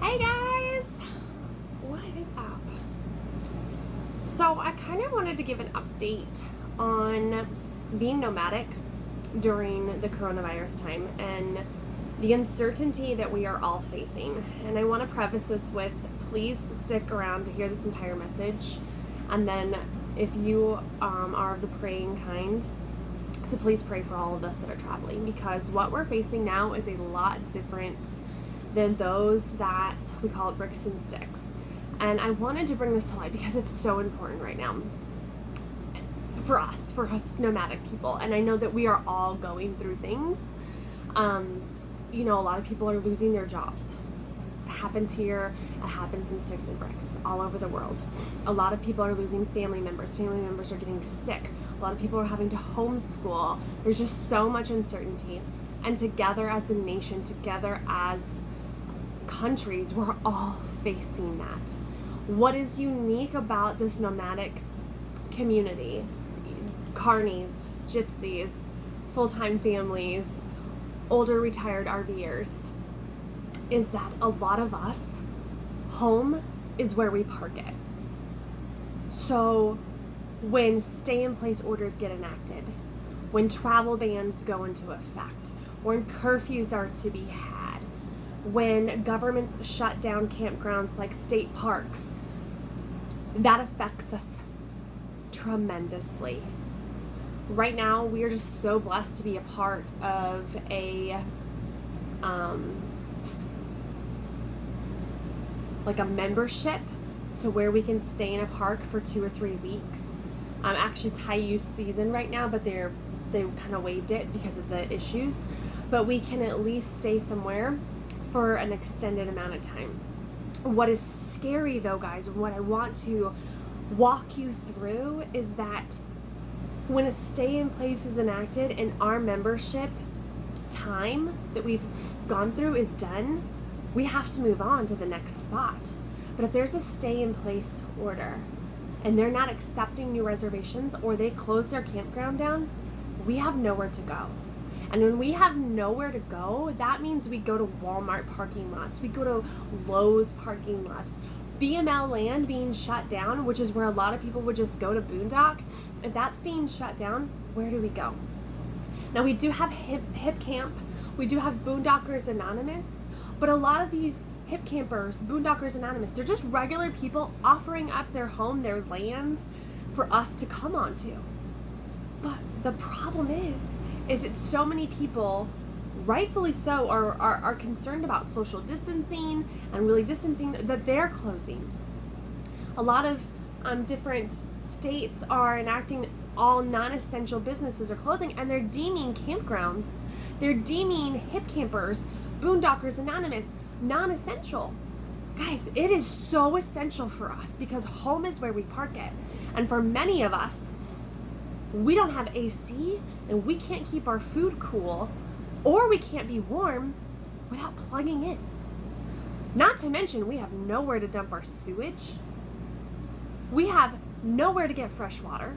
Hey guys! What is up? So I kind of wanted to give an update on being nomadic during the coronavirus time and the uncertainty that we are all facing. And I want to preface this with, please stick around to hear this entire message. And then if you are of the praying kind, to please pray for all of us that are traveling, because what we're facing now is a lot different than those that we call it bricks and sticks. And I wanted to bring this to light because it's so important right now for us nomadic people. And I know that we are all going through things. A lot of people are losing their jobs. It happens here, it happens in sticks and bricks all over the world. A lot of people are losing family members. Family members are getting sick. A lot of people are having to homeschool. There's just so much uncertainty. And together as a nation, together as countries, we're all facing that. What is unique about this nomadic community, carnies, gypsies, full-time families, older retired RVers, is that a lot of us, home is where we park it. So when stay-in-place orders get enacted, when travel bans go into effect, when curfews are to be had, when governments shut down campgrounds like state parks, that affects us tremendously. Right now, we are just so blessed to be a part of a membership to where we can stay in a park for 2 or 3 weeks. Actually, Taiyu season right now, but they kind of waived it because of the issues. But we can at least stay somewhere for an extended amount of time. What is scary though, guys, and what I want to walk you through is that when a stay in place is enacted and our membership time that we've gone through is done, we have to move on to the next spot. But if there's a stay in place order and they're not accepting new reservations or they close their campground down, we have nowhere to go. And when we have nowhere to go, that means we go to Walmart parking lots, we go to Lowe's parking lots, BML land being shut down, which is where a lot of people would just go to boondock. If that's being shut down, where do we go? Now we do have hip camp, we do have Boondockers Anonymous, but a lot of these hip campers, Boondockers Anonymous, they're just regular people offering up their home, their land for us to come onto. But the problem is that so many people, rightfully so, are concerned about social distancing and really distancing, that they're closing. A lot of different states are enacting all non-essential businesses are closing, and they're deeming campgrounds, they're deeming hip campers, Boondockers Anonymous, non-essential. Guys, it is so essential for us because home is where we park it. And for many of us, we don't have AC and we can't keep our food cool, or we can't be warm without plugging in. Not to mention, we have nowhere to dump our sewage. We have nowhere to get fresh water.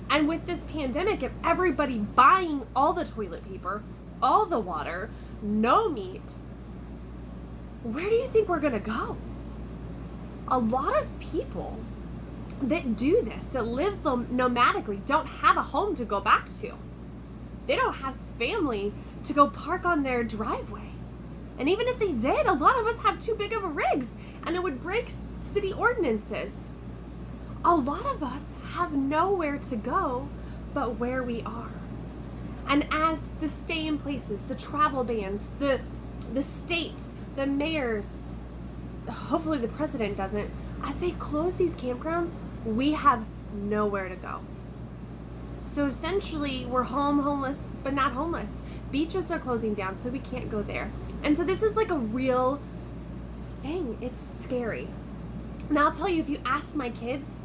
And with this pandemic of everybody buying all the toilet paper, all the water, no meat, where do you think we're gonna go? A lot of people that do this, that live nomadically, don't have a home to go back to. They don't have family to go park on their driveway. And even if they did, a lot of us have too big of a rigs and it would break city ordinances. A lot of us have nowhere to go but where we are. And as the stay in places, the travel bans, the states, the mayors, hopefully the president doesn't, as they close these campgrounds, we have nowhere to go. So essentially, we're homeless, but not homeless. Beaches are closing down, so we can't go there. And so this is like a real thing. It's scary. Now I'll tell you, if you ask my kids,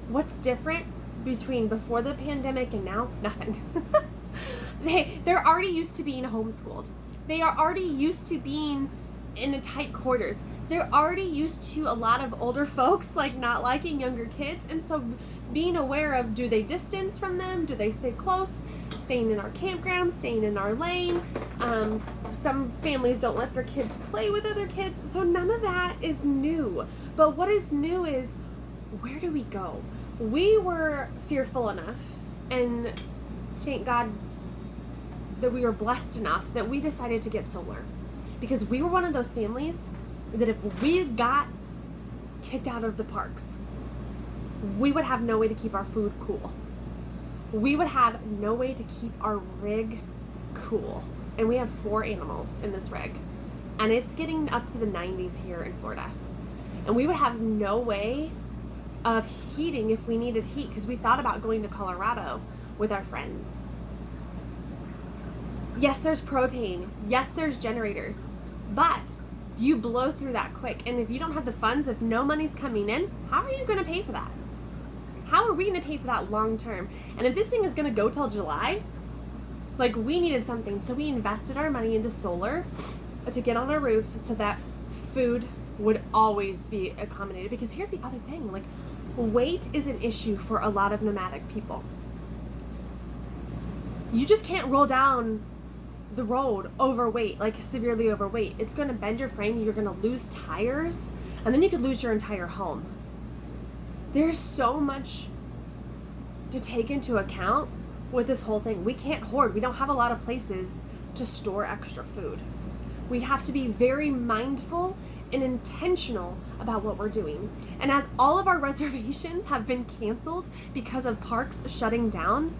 what's different between before the pandemic and now? Nothing. They're already used to being homeschooled. They are already used to being in a tight quarters. They're already used to a lot of older folks like not liking younger kids, and so being aware of, do they distance from them? Do they stay close? Staying in our campground, staying in our lane. Some families don't let their kids play with other kids. So none of that is new. But what is new is, where do we go? We were fearful enough, and thank God that we were blessed enough that we decided to get solar. Because we were one of those families that if we got kicked out of the parks, we would have no way to keep our food cool. We would have no way to keep our rig cool. And we have 4 animals in this rig. And it's getting up to the 90s here in Florida. And we would have no way of heating if we needed heat, because we thought about going to Colorado with our friends. Yes, there's propane. Yes, there's generators. But you blow through that quick. And if you don't have the funds, if no money's coming in, how are you going to pay for that? How are we going to pay for that long term? And if this thing is going to go till July, like, we needed something. So we invested our money into solar to get on our roof so that food would always be accommodated. Because here's the other thing, like, weight is an issue for a lot of nomadic people. You just can't roll down the road overweight, like severely overweight. It's going to bend your frame. You're going to lose tires, and then you could lose your entire home. There's so much to take into account with this whole thing. We can't hoard. We don't have a lot of places to store extra food. We have to be very mindful and intentional about what we're doing. And as all of our reservations have been canceled because of parks shutting down,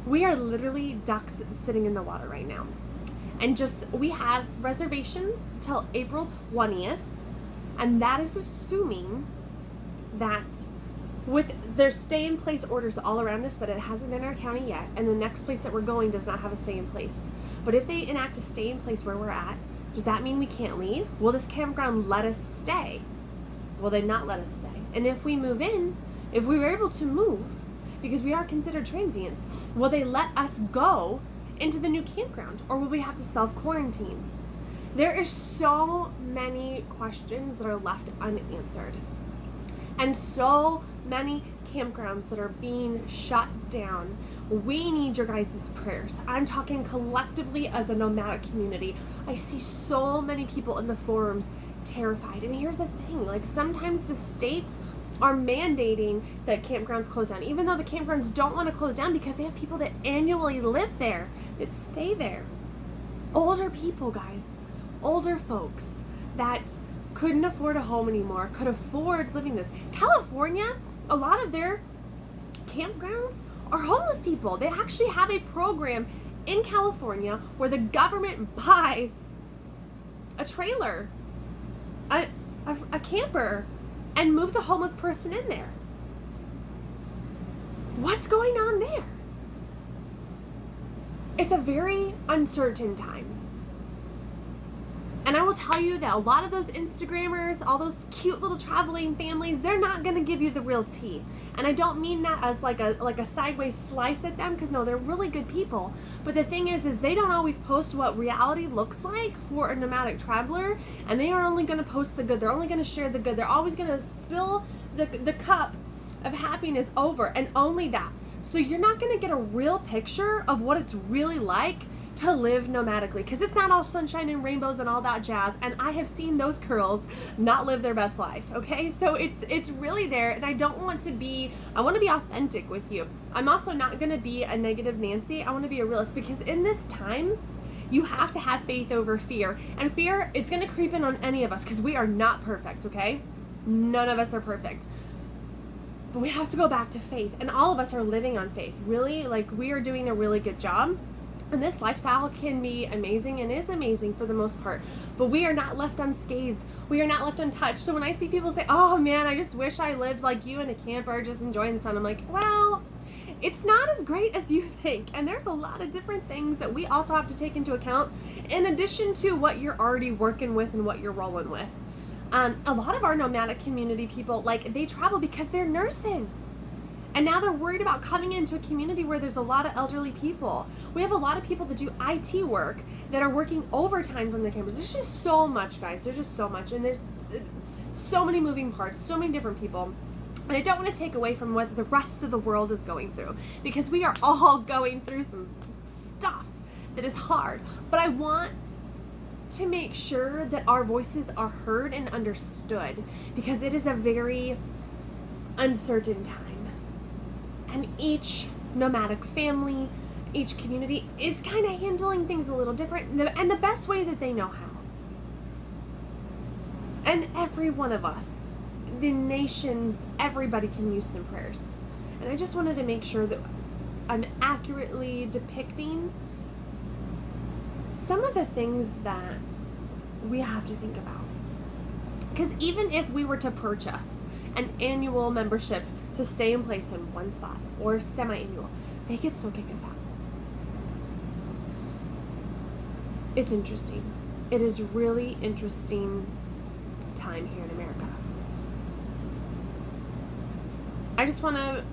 we are literally ducks sitting in the water right now. And we have reservations till April 20th, and that is assuming that there's stay-in-place orders all around us, but it hasn't been our county yet, and the next place that we're going does not have a stay-in-place. But if they enact a stay-in-place where we're at, does that mean we can't leave? Will this campground let us stay? Will they not let us stay? And if we move in, if we were able to move, because we are considered transients, will they let us go into the new campground, or will we have to self-quarantine? There are so many questions that are left unanswered, and so many campgrounds that are being shut down. We need your guys' prayers. I'm talking collectively as a nomadic community. I see so many people in the forums terrified. And here's the thing, like, sometimes the states are mandating that campgrounds close down, even though the campgrounds don't want to close down because they have people that annually live there, that stay there. Older people, guys, older folks that couldn't afford a home anymore, could afford living this. California, a lot of their campgrounds are homeless people. They actually have a program in California where the government buys a trailer, a camper, and moves a homeless person in there. What's going on there? It's a very uncertain time. And I will tell you that a lot of those Instagrammers, all those cute little traveling families, they're not going to give you the real tea. And I don't mean that as like a sideways slice at them, because no, they're really good people. But the thing is they don't always post what reality looks like for a nomadic traveler, and they are only going to post the good. They're only going to share the good. They're always going to spill the cup of happiness over, and only that. So you're not going to get a real picture of what it's really like to live nomadically, because it's not all sunshine and rainbows and all that jazz, and I have seen those girls not live their best life. Okay, so it's really there, and I want to be authentic with you. I'm also not going to be a negative Nancy. I want to be a realist, because in this time you have to have faith over fear, and fear, it's going to creep in on any of us, because we are not perfect. Okay, none of us are perfect. But we have to go back to faith, and all of us are living on faith. Really, like, we are doing a really good job. And this lifestyle can be amazing, and is amazing for the most part. But we are not left unscathed. We are not left untouched. So when I see people say, oh man, I just wish I lived like you in a camper, just enjoying the sun, I'm like, well, it's not as great as you think. And there's a lot of different things that we also have to take into account, in addition to what you're already working with and what you're rolling with. A lot of our nomadic community people, like, they travel because they're nurses. And now they're worried about coming into a community where there's a lot of elderly people. We have a lot of people that do IT work that are working overtime from their campers. There's just so much, guys. There's just so much. And there's so many moving parts, so many different people. And I don't want to take away from what the rest of the world is going through, because we are all going through some stuff that is hard. But I want to make sure that our voices are heard and understood, because it is a very uncertain time. And each nomadic family, each community is kind of handling things a little different, and the best way that they know how. And every one of us, the nations, everybody can use some prayers. And I just wanted to make sure that I'm accurately depicting some of the things that we have to think about. Because even if we were to purchase an annual membership to stay in place in one spot, or semi-annual, they could still kick us out. It's interesting. It is really interesting time here in America. I just want to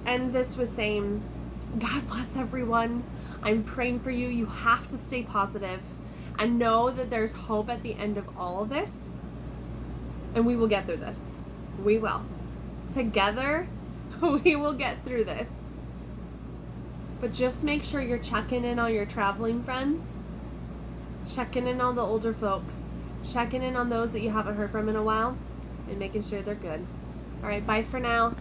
end this with saying, God bless everyone. I'm praying for you. You have to stay positive and know that there's hope at the end of all of this. And we will get through this. We will. Together, we will get through this. But just make sure you're checking in on your traveling friends, checking in on the older folks, checking in on those that you haven't heard from in a while, and making sure they're good. All right, bye for now.